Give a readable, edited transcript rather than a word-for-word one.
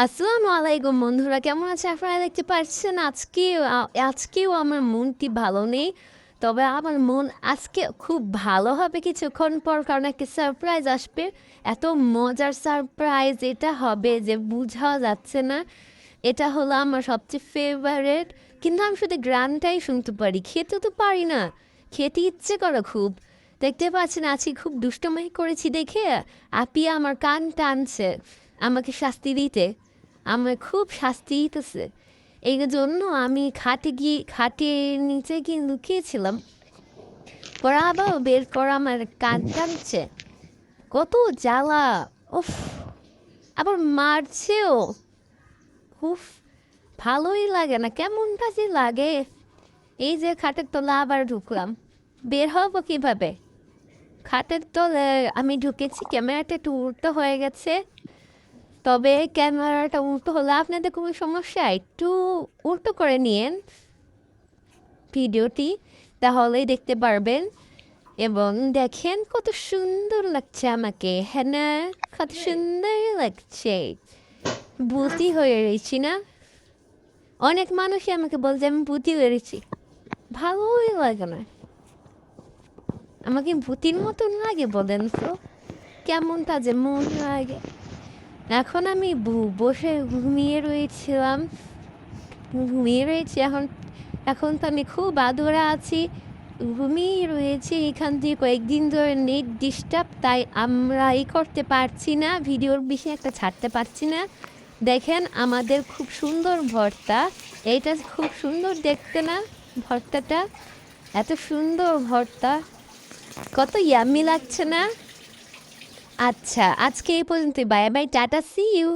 আসসালামু আলাইকুম বন্ধুরা, কেমন আছে আপনারা? দেখতে পাচ্ছেন আজকেও আমার মনটি ভালো নেই। তবে আমার মন আজকে খুব ভালো হবে কিছুক্ষণ পর, কারণ একটা সারপ্রাইজ আসবে। এত মজার সারপ্রাইজ এটা হবে যে বোঝা যাচ্ছে না। এটা হলো আমার সবচেয়ে ফেভারেট, কিন্তু আমি শুধু গানটাই শুনতে পারি, খেতে তো পারি না। খেতে ইচ্ছে করে খুব। দেখতে পাচ্ছেন আজকে খুব দুষ্টুমি করেছি দেখে আপি আমার কান টানছে আমাকে শাস্তি দিতে। আমার খুব শাস্তি দিতেছে। এই জন্য আমি খাটের নিচে গিয়ে লুকিয়েছিলাম। পরে আবার বের করা আমার কান টানছে। কত জ্বালা! উফ! আবার মারছেও। উফ! ভালোই লাগে না, কেমনটা যে লাগে। এই যে খাটের তলা আবার ঢুকলাম, বের হবো কিভাবে? খাটের তলে আমি ঢুকেছি, ক্যামেরাটা একটু উল্টো হয়ে গেছে। তবে ক্যামেরাটা উল্টো হলে আপনাদের কোনো সমস্যা, একটু উল্টো করে নিয়েন ভিডিওটি, তাহলেই দেখতে পারবেন। এবং দেখেন কত সুন্দর লাগছে আমাকে, হ্যাঁ না? কত সুন্দর লাগছে। ভূতি হয়ে রয়েছি না? অনেক মানুষই আমাকে বলছে আমি ভূতি হয়ে রয়েছি। ভালোই লাগে না। আমাকে ভূতির মতন লাগে বলেন তো? কেমনটা যে মন লাগে। এখন আমি বসে ঘুমিয়ে রয়েছি এখন। এখন তো আমি খুব আদুরা আছি, ঘুমিয়ে রয়েছি। এখান থেকে কয়েকদিন ধরে নেট ডিস্টার্ব, তাই আমরা করতে পারছি না, ভিডিওর বিষয়ে একটা ছাড়তে পারছি না। দেখেন আমাদের খুব সুন্দর ভর্তা। এইটা খুব সুন্দর দেখতে না ভর্তাটা? এত সুন্দর ভর্তা, কত ইয়াম্মি লাগছে না? আচ্ছা, আজকে এই পর্যন্ত। Bye bye, tata, see you.